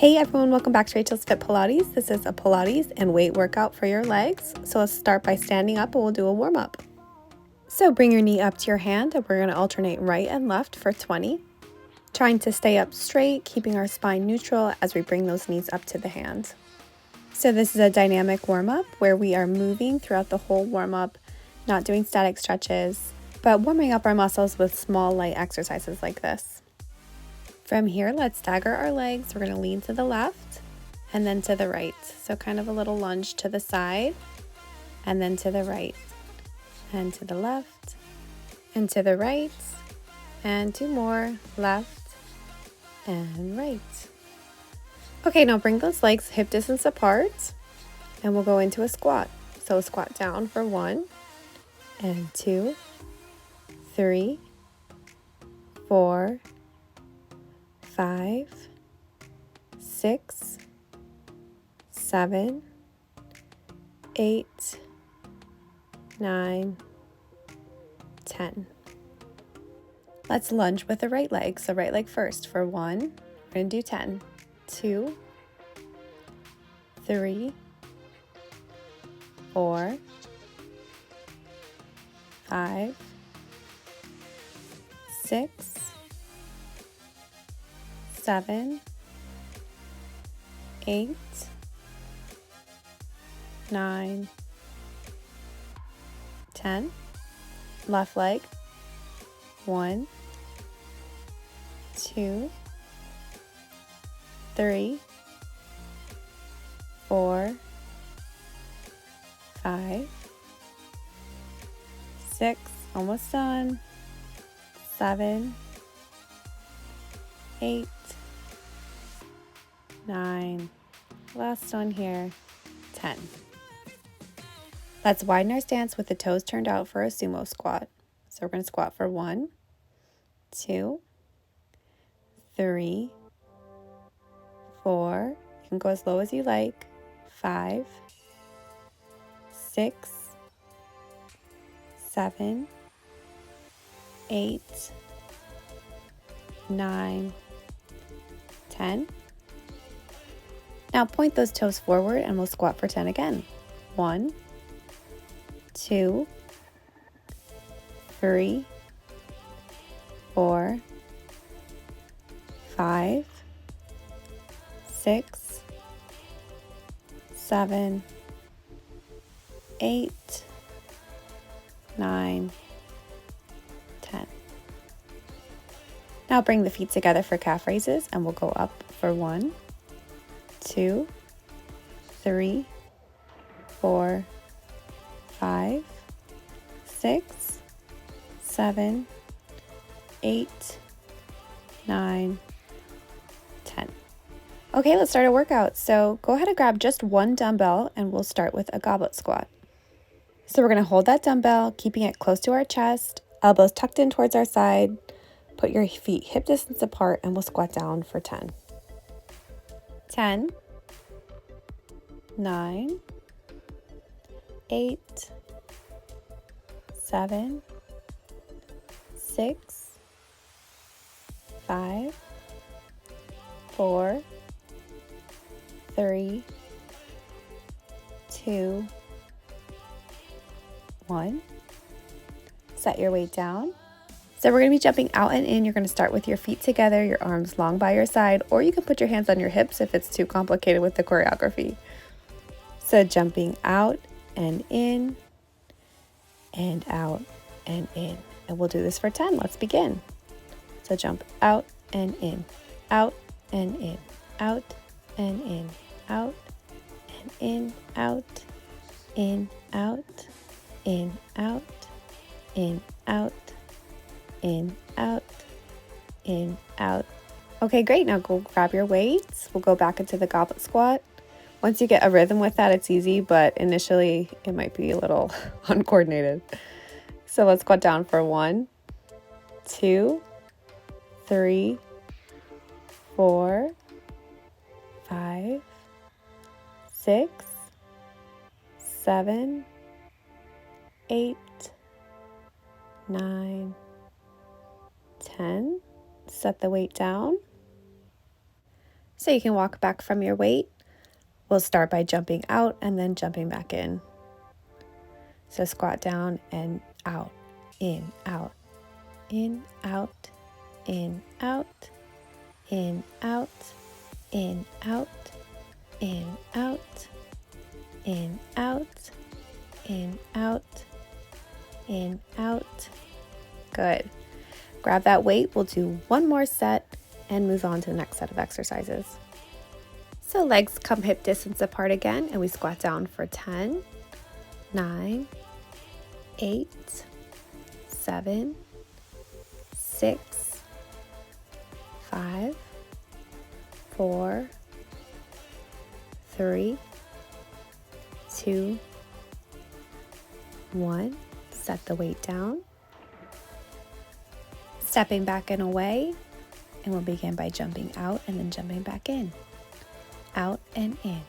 Hey everyone, welcome back to Rachel's Fit Pilates. This is a Pilates and weight workout for your legs. So let's start by standing up and we'll do a warm up. So bring your knee up to your hand and we're going to alternate right and left for 20. Trying to stay up straight, keeping our spine neutral as we bring those knees up to the hand. So this is a dynamic warm up where we are moving throughout the whole warm up, not doing static stretches, but warming up our muscles with small light exercises like this. From here, let's stagger our legs. We're going to lean to the left and then to the right. So kind of a little lunge to the side and then to the right and to the left and to the right and two more, left and right. Okay, now bring those legs hip distance apart and we'll go into a squat. So squat down for 1 and 2, 3, 4, 5, 6, 7, 8, 9, 10. Let's lunge with the right leg. So right leg first for 1. We're going to do 10. 2, 3, 4, 5, 6, 7, 8, 9, 10. Left leg. 1, 2, 3, 4, 5, 6, almost done. 7, 8, 9, last one here, 10. Let's widen our stance with the toes turned out for a sumo squat. So we're going to squat for 1, 2, 3, 4, you can go as low as you like, 5, 6, 7, 8, 9, 10. Now point those toes forward and we'll squat for 10 again. 1, 2, 3, 4, 5, 6, 7, 8, 9, 10. Now bring the feet together for calf raises and we'll go up for 1, 2, 3, 4, 5, 6, 7, 8, 9, 10. Okay, let's start our workout. So go ahead and grab just one dumbbell and we'll start with a goblet squat. So we're going to hold that dumbbell, keeping it close to our chest, elbows tucked in towards our side. Put your feet hip distance apart and we'll squat down for 10. 10, 9, 8, 7, 6, 5, 4, 3, 2, 1. Set your weight down. So we're going to be jumping out and in. You're going to start with your feet together, your arms long by your side, or you can put your hands on your hips if it's too complicated with the choreography. So jumping out and in, and out and in. And we'll do this for 10. Let's begin. So jump out and in, out and in, out and in, out and in, out, in, out, in, out, in, out, in, out, in, out. Okay, great. Now go grab your weights. We'll go back into the goblet squat. Once you get a rhythm with that, it's easy, but initially it might be a little uncoordinated. So let's squat down for 1, 2, 3, 4, 5, 6, 7, 8, 9, 10. Set the weight down. So you can walk back from your weight. We'll start by jumping out and then jumping back in. So squat down and out, in, out, in, out, in, out, in, out, in, out, in, out, in, out, in, out, in, out. Good. Grab that weight. We'll do one more set and move on to the next set of exercises. So legs come hip distance apart again, and we squat down for 10, 9, 8, 7, 6, 5, 4, 3, 2, 1. Set the weight down. Stepping back and away, and we'll begin by jumping out and then jumping back in. Out and in,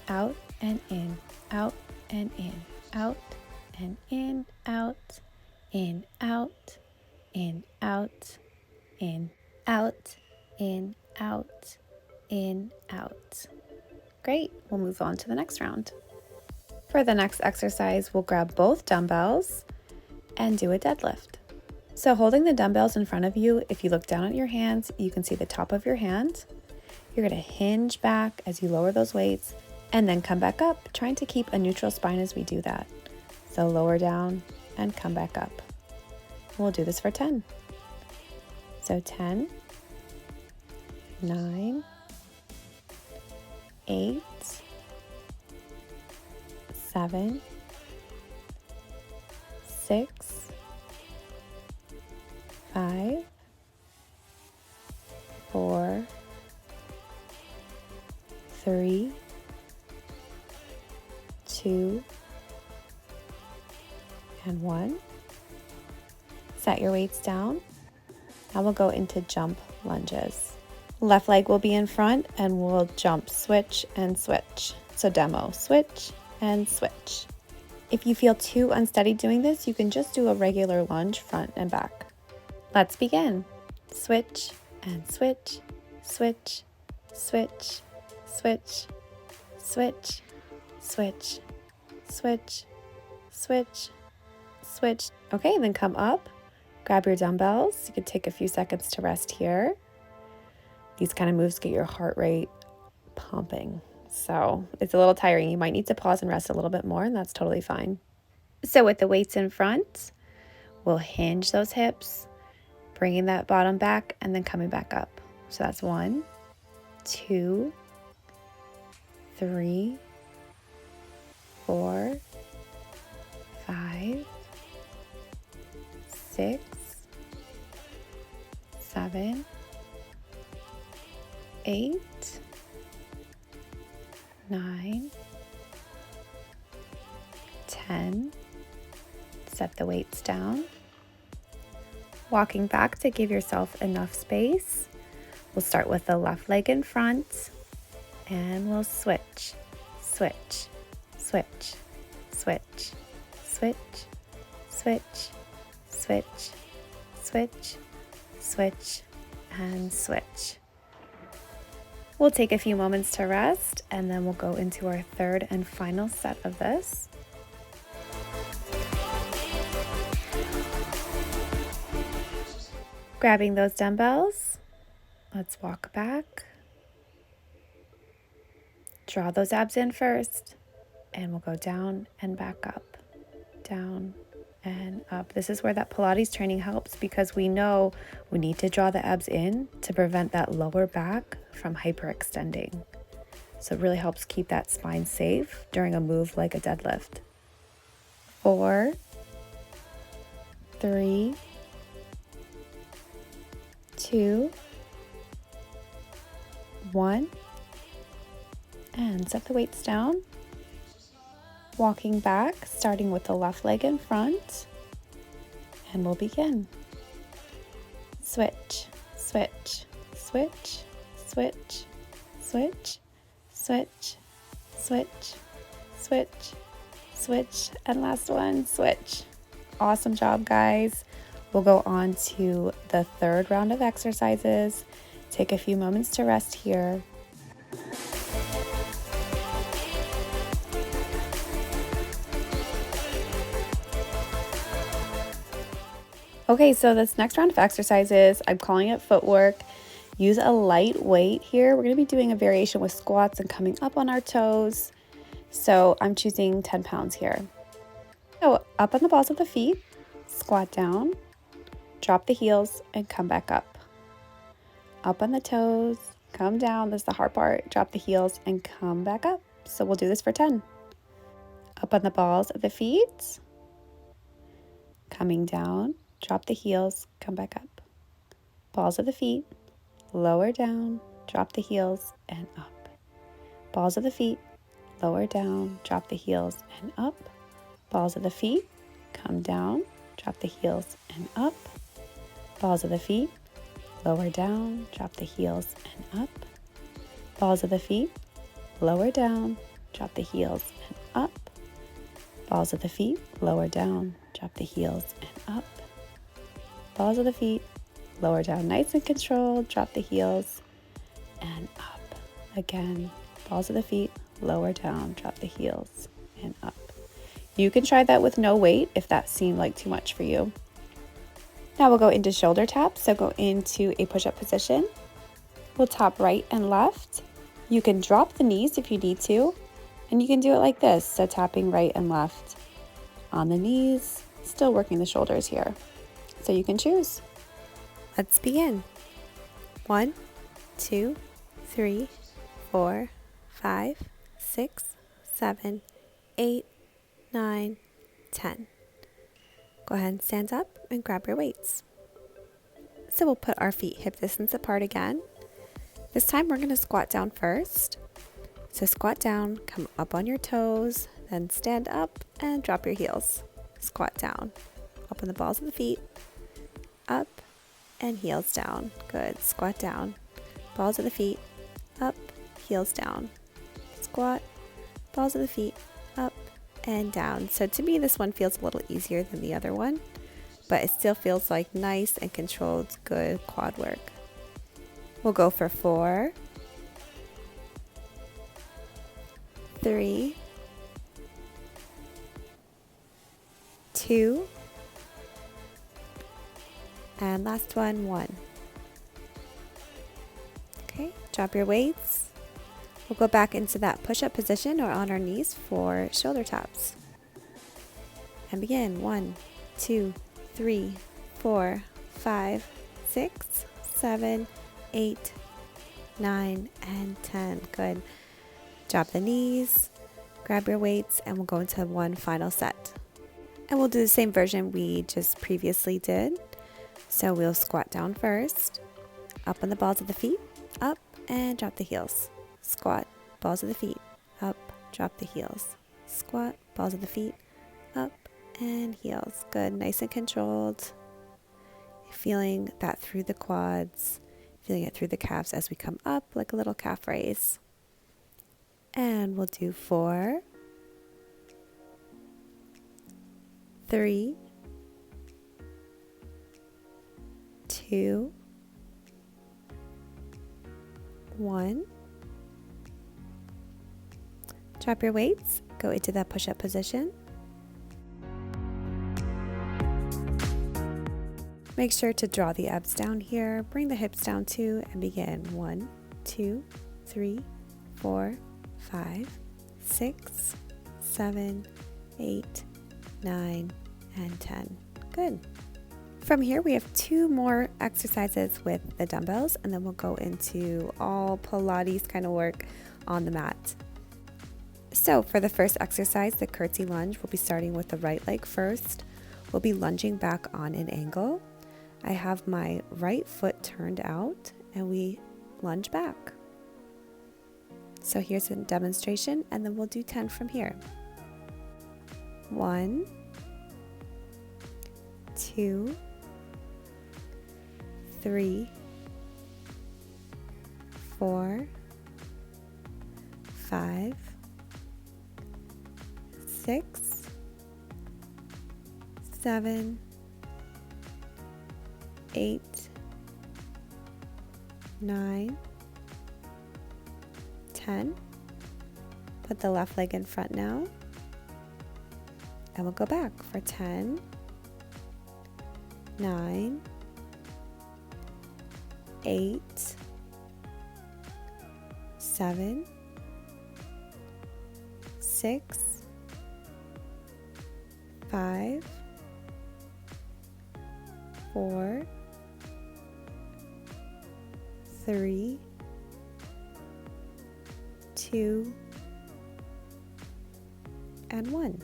out and in, out and in, out and in, out, in, out, in, out, in, out, in, out, in, out. Great, we'll move on to the next round. For the next exercise, we'll grab both dumbbells and do a deadlift. So holding the dumbbells in front of you, if you look down at your hands, you can see the top of your hand. You're going to hinge back as you lower those weights and then come back up, trying to keep a neutral spine as we do that. So lower down and come back up. We'll do this for 10. So 10, 9, 8, 7, 6, 5, 4, 3, 2, and 1. Set your weights down. Now we'll go into jump lunges. Left leg will be in front and we'll jump, switch, and switch. So demo, switch, and switch. If you feel too unsteady doing this, you can just do a regular lunge front and back. Let's begin. Switch and switch, switch, switch, switch, switch, switch, switch, switch, switch. Okay, then come up, grab your dumbbells. You can take a few seconds to rest here. These kind of moves get your heart rate pumping. So it's a little tiring. You might need to pause and rest a little bit more, and that's totally fine. So with the weights in front, we'll hinge those hips, bringing that bottom back and then coming back up. So that's 1, 2, 3, 4, 5, 6, 7, 8, 9, 10. Set the weights down. Walking back to give yourself enough space. We'll start with the left leg in front and we'll switch, switch, switch, switch, switch, switch, switch, switch, switch, and switch. We'll take a few moments to rest and then we'll go into our third and final set of this. Grabbing those dumbbells, let's walk back. Draw those abs in first, and we'll go down and back up, down and up. This is where that Pilates training helps because we know we need to draw the abs in to prevent that lower back from hyperextending. So it really helps keep that spine safe during a move like a deadlift. 4, 3, 2, 1, and set the weights down. Walking back, starting with the left leg in front, and we'll begin. Switch, switch, switch, switch, switch, switch, switch, switch, switch, and last one, switch. Awesome job, guys. We'll go on to the third round of exercises. Take a few moments to rest here. Okay, so this next round of exercises, I'm calling it footwork. Use a light weight here. We're going to be doing a variation with squats and coming up on our toes. So I'm choosing 10 pounds here. So up on the balls of the feet, squat down, drop the heels, and come back up. Up on the toes, come down. This is the hard part. Drop the heels and come back up. So we'll do this for 10. Up on the balls of the feet, coming down, drop the heels, come back up. Balls of the feet, lower down, drop the heels, and up. Balls of the feet, lower down, drop the heels, and up. Balls of the feet, come down, drop the heels, and up. Balls of the feet, lower down, drop the heels, and up. Balls of the feet, lower down, drop the heels, and up. Balls of the feet, lower down, drop the heels, and up. Balls of the feet, lower down, nice and controlled, drop the heels, and up. Again, balls of the feet, lower down, drop the heels, and up. You can try that with no weight if that seemed like too much for you. Now we'll go into shoulder taps, so go into a push-up position. We'll tap right and left. You can drop the knees if you need to, and you can do it like this, so tapping right and left on the knees, still working the shoulders here. So you can choose. Let's begin. 1, 2, 3, 4, 5, 6, 7, 8, 9, 10. Go ahead and stand up and grab your weights. So we'll put our feet hip distance apart again. This time we're going to squat down first. So squat down, come up on your toes, then stand up and drop your heels. Squat down. Open the balls of the feet. Up and heels down. Good. Squat down. Balls of the feet. Up, heels down. Squat. Balls of the feet. Up and down. So to me, this one feels a little easier than the other one, but it still feels like nice and controlled, good quad work. We'll go for 4, 3, 2, and last one, 1. Okay, drop your weights. We'll go back into that push-up position or on our knees for shoulder taps. And begin. 1, 2, 3, 4, 5, 6, 7, 8, 9, and 10. Good. Drop the knees, grab your weights, and we'll go into one final set. And we'll do the same version we just previously did. So we'll squat down first, up on the balls of the feet, up, and drop the heels. Squat, balls of the feet, up, drop the heels. Squat, balls of the feet, up, and heels. Good, nice and controlled. Feeling that through the quads, feeling it through the calves as we come up like a little calf raise. And we'll do 4, 3, 2, 1. Drop your weights, go into that push-up position. Make sure to draw the abs down here, bring the hips down too, and begin. 1, 2, 3, 4, 5, 6, 7, 8, 9, and 10. Good. From here, we have 2 more exercises with the dumbbells, and then we'll go into all Pilates kind of work on the mat. So for the first exercise, the curtsy lunge, we'll be starting with the right leg first. We'll be lunging back on an angle. I have my right foot turned out, and we lunge back. So here's a demonstration, and then we'll do 10 from here. 1, 2, 3, 4, 5, 6, 7, 8, 9, 10. Put the left leg in front now. And we'll go back for 10, 9, 8, 7, 6, 5, 4, 3, 2, and 1.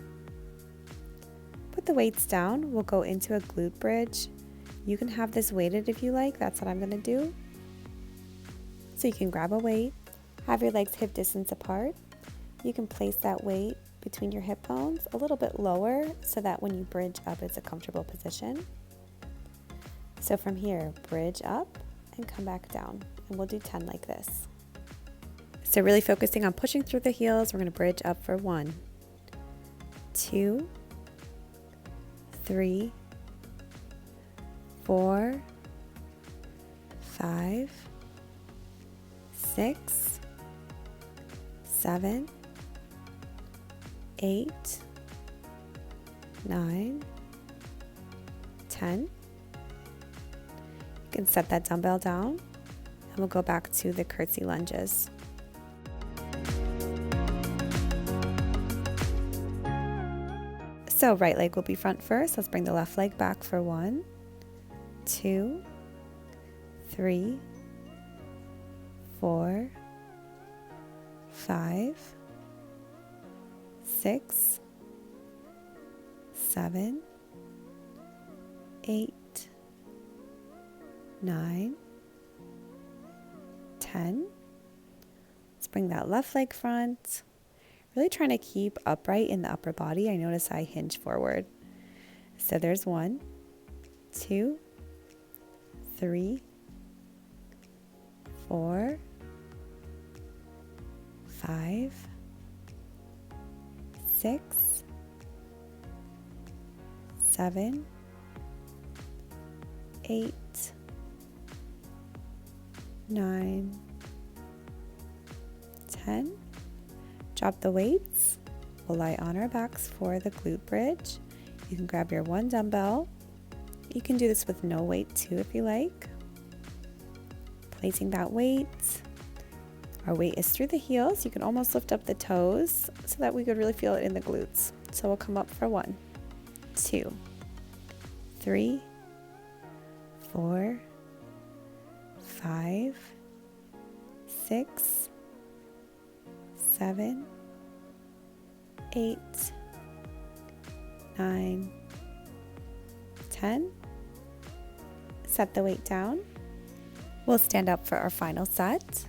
Put the weights down. We'll go into a glute bridge. You can have this weighted if you like. That's what I'm going to do. So you can grab a weight, have your legs hip distance apart. You can place that weight between your hip bones a little bit lower so that when you bridge up, it's a comfortable position. So from here, bridge up and come back down. And we'll do 10 like this. So really focusing on pushing through the heels, we're going to bridge up for 1, 2, 3, 4, 5, 6, 7, 8, 9, 10. You can set that dumbbell down and we'll go back to the curtsy lunges. So right leg will be front first. Let's bring the left leg back for 1, 2, 3, 4, 5, 6, 7, 8, 9, 10. Let's bring that left leg front. Really trying to keep upright in the upper body. I notice I hinge forward. So there's 1, 2, 3, 4, 5, 6, 7, 8, 9, 10. Drop the weights. We'll lie on our backs for the glute bridge. You can grab your 1 dumbbell. You can do this with no weight too if you like. Placing that weight. Our weight is through the heels. You can almost lift up the toes so that we could really feel it in the glutes. So we'll come up for 1, 2, 3, 4, 5, 6, 7, 8, 9, 10. Set the weight down. We'll stand up for our final set.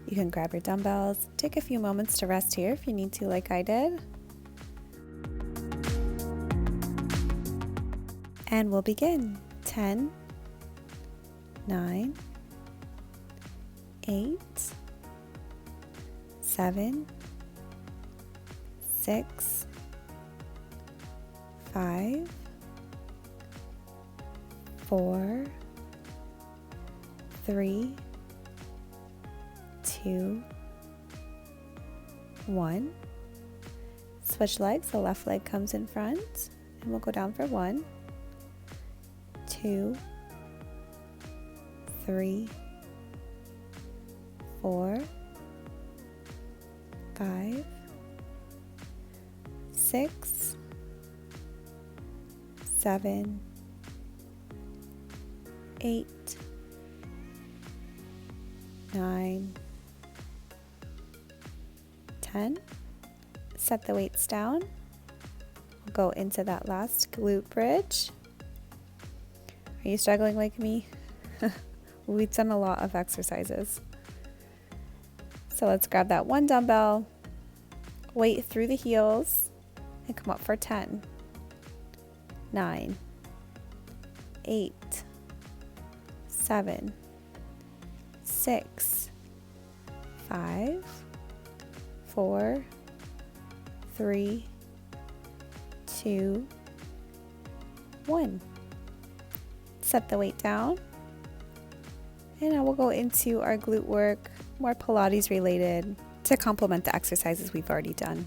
You can grab your dumbbells. Take a few moments to rest here if you need to, like I did. And we'll begin. 10, 9, 8, 7, 6, 5, 4, 3, 2, 1. Switch legs. The left leg comes in front, and we'll go down for 1, 2, 3, 4, 5, 6, 7, 8, 9, 10. Set the weights down. We'll go into that last glute bridge. Are you struggling like me? We've done a lot of exercises. So let's grab that 1 dumbbell, weight through the heels, and come up for 10, 9, 8, 7, 6, 5, 4, 3, 2, 1. Set the weight down And now we'll go into our glute work, more Pilates related, to complement the exercises we've already done.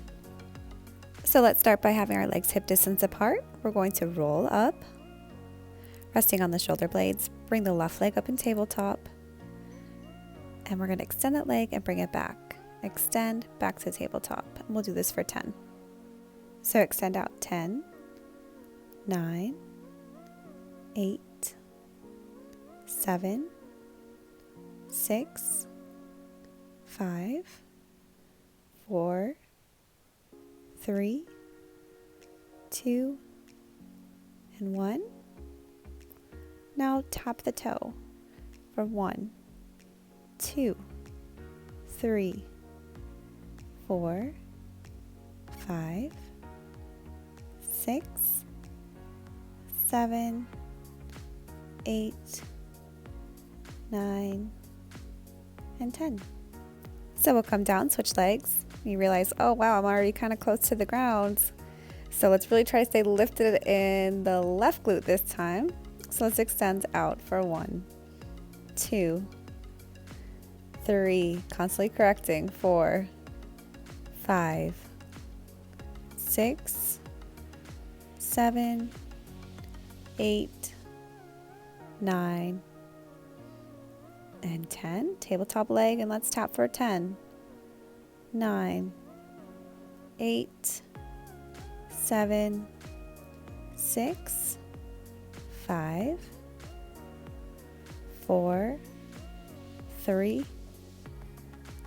So let's start by having our legs hip distance apart. We're going to roll up, resting on the shoulder blades. Bring the left leg up in tabletop. And we're going to extend that leg and bring it back. Extend back to tabletop. And we'll do this for 10. So extend out 10, 9, 8, 7, 6, 5, 4, 3, 2, and 1. Now tap the toe for 1, 2, 3, 4, 5, 6, 7, 8, 9, and 10. So we'll come down, switch legs. You realize, oh wow, I'm already kind of close to the ground. So let's really try to stay lifted in the left glute this time. So let's extend out for 1, 2, 3, constantly correcting, 4, 5, 6, 7, 8, 9, and 10. Tabletop leg, and let's tap for 10, 9, 8, 7, 6, 5, 4, 3,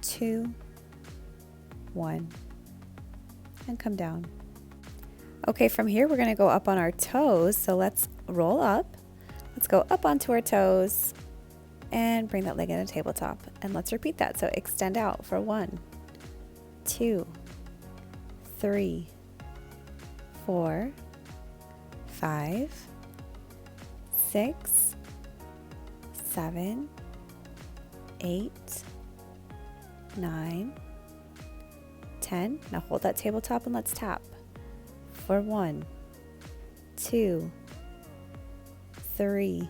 2, 1, and come down. Okay, from here we're going to go up on our toes, so let's roll up. Let's go up onto our toes and bring that leg in a tabletop, and let's repeat that. So extend out for 1, 2, 3, 4, 5, 6, 7, 8, 9, 10. Now hold that tabletop and let's tap for 1, 2, 3,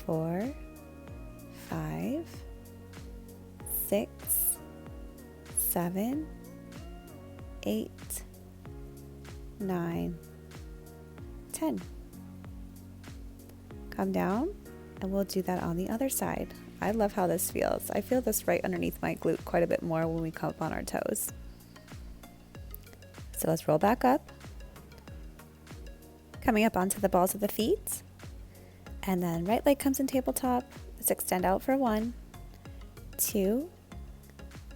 4, 5, 6, 7, 8, 9, 10. Come down, and we'll do that on the other side. I love how this feels. I feel this right underneath my glute quite a bit more when we come up on our toes. So let's roll back up, coming up onto the balls of the feet, and then right leg comes in tabletop. Let's extend out for 1, 2,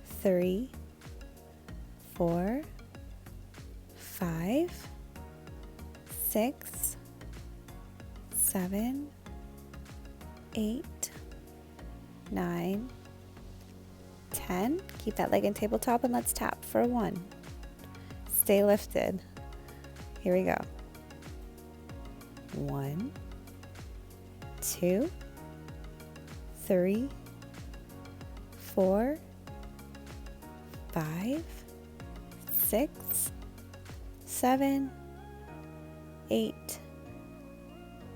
3, 4, 5, 6, 7, 8, 9, 10. Keep that leg in tabletop and let's tap for 1. Stay lifted. Here we go. 1, 2, 3, 4, 5, 6, 7, 8,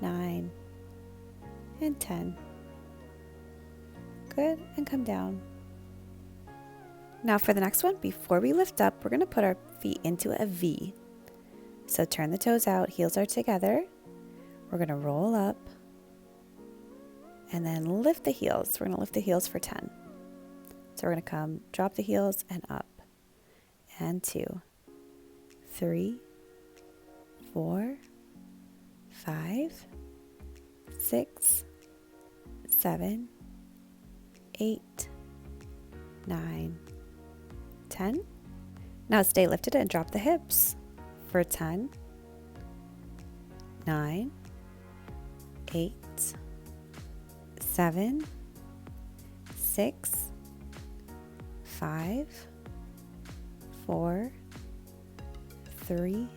9, and 10. Good, and come down. Now for the next one, before we lift up, we're going to put our feet into a V. So turn the toes out, heels are together. We're going to roll up and then lift the heels. We're going to lift the heels for 10. So we're going to come, drop the heels and up. And 2, 3, 4, 5, 6, 7, 8, 9, 10. Now stay lifted and drop the hips for 10, 9, 8, 7, 6, 5, 4, 3,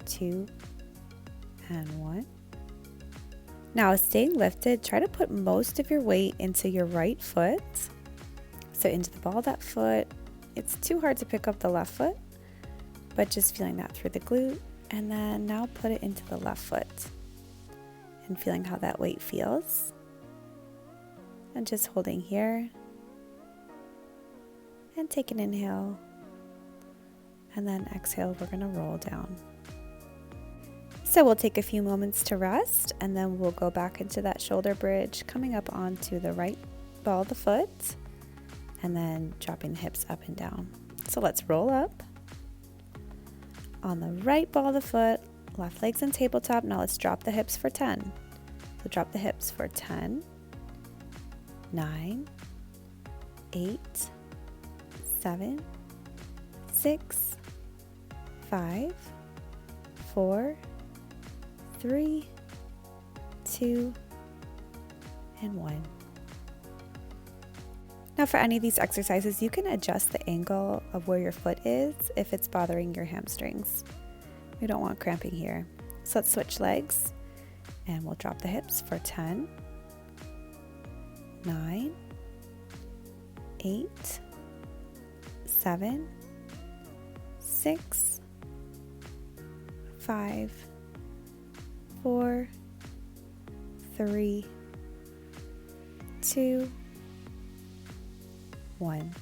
2, and 1. Now, staying lifted, try to put most of your weight into your right foot. So into the ball of that foot. It's too hard to pick up the left foot, but just feeling that through the glute. And then now put it into the left foot and feeling how that weight feels. And just holding here. And take an inhale. And then exhale, we're going to roll down. So we'll take a few moments to rest, and then we'll go back into that shoulder bridge, coming up onto the right ball of the foot, and then dropping the hips up and down. So let's roll up. On the right ball of the foot, left leg's in tabletop. Now let's drop the hips for 10. So drop the hips for 10, 9, 8, 7, 6, 5, 4, 3, 2, and 1. Now for any of these exercises, you can adjust the angle of where your foot is if it's bothering your hamstrings. We don't want cramping here. So let's switch legs, and we'll drop the hips for 10, 9, 8, 7, 6, 5, 4, 3, 2, 1.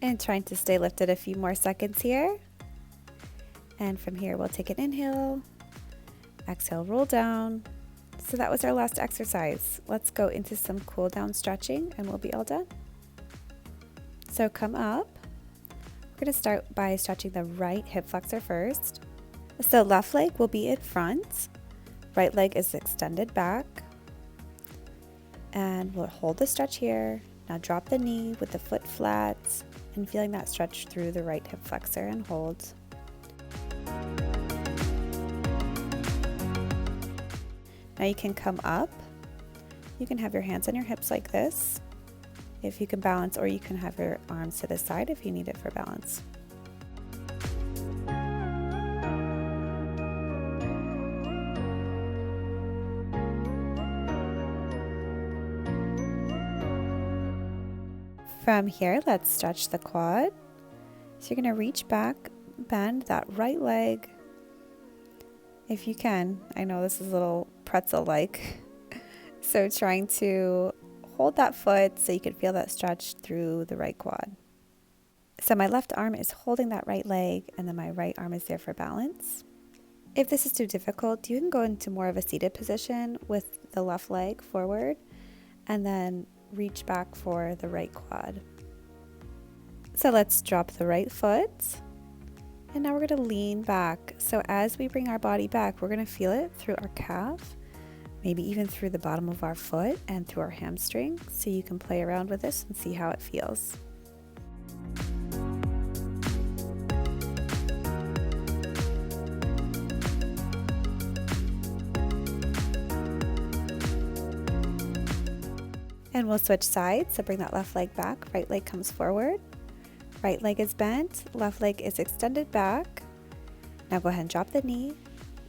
And trying to stay lifted a few more seconds here. And from here, we'll take an inhale, exhale, roll down. So that was our last exercise. Let's go into some cool down stretching and we'll be all done. So come up. We're going to start by stretching the right hip flexor first. So left leg will be in front, right leg is extended back, and we'll hold the stretch here. Now drop the knee with the foot flat and feeling that stretch through the right hip flexor and hold. Now you can come up. You can have your hands on your hips like this if you can balance, or you can have your arms to the side if you need it for balance. From here, let's stretch the quad. So you're going to reach back, bend that right leg if you can. I know this is a little pretzel-like. So trying to hold that foot so you can feel that stretch through the right quad. So my left arm is holding that right leg, and then my right arm is there for balance. If this is too difficult, you can go into more of a seated position with the left leg forward, and then reach back for the right quad. So let's drop the right foot, and now we're going to lean back. So as we bring our body back, we're going to feel it through our calf, maybe even through the bottom of our foot and through our hamstring. So you can play around with this and see how it feels. And we'll switch sides, so bring that left leg back, right leg comes forward, right leg is bent, left leg is extended back. Now go ahead and drop the knee,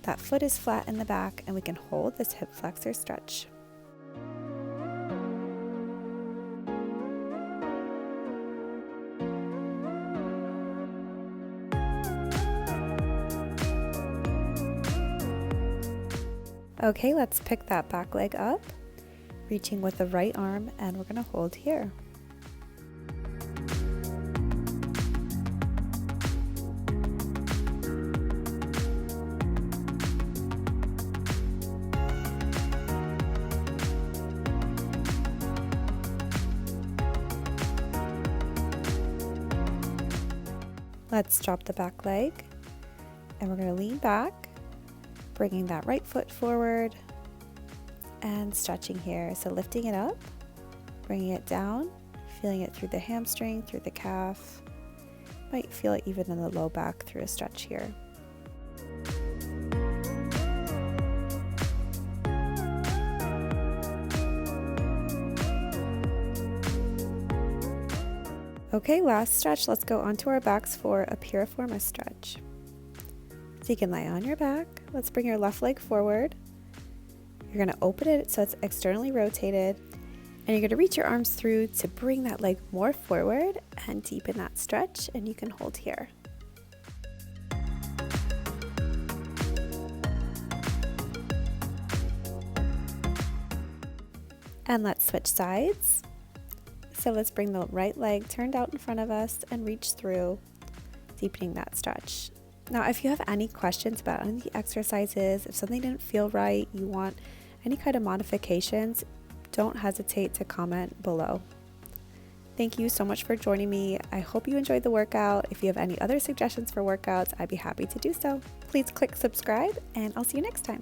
that foot is flat in the back, and we can hold this hip flexor stretch. Okay, let's pick that back leg up. Reaching with the right arm, and we're going to hold here. Let's drop the back leg, and we're going to lean back, bringing that right foot forward, and stretching here. So lifting it up, bringing it down, feeling it through the hamstring, through the calf. Might feel it even in the low back through a stretch here. Okay, last stretch. Let's go onto our backs for a piriformis stretch. So you can lie on your back. Let's bring your left leg forward. You're going to open it so it's externally rotated, and you're going to reach your arms through to bring that leg more forward and deepen that stretch, and you can hold here. And let's switch sides. So let's bring the right leg turned out in front of us and reach through, deepening that stretch. Now, if you have any questions about any of the exercises, if something didn't feel right, you want any kind of modifications, don't hesitate to comment below. Thank you so much for joining me. I hope you enjoyed the workout. If you have any other suggestions for workouts, I'd be happy to do so. Please click subscribe, and I'll see you next time.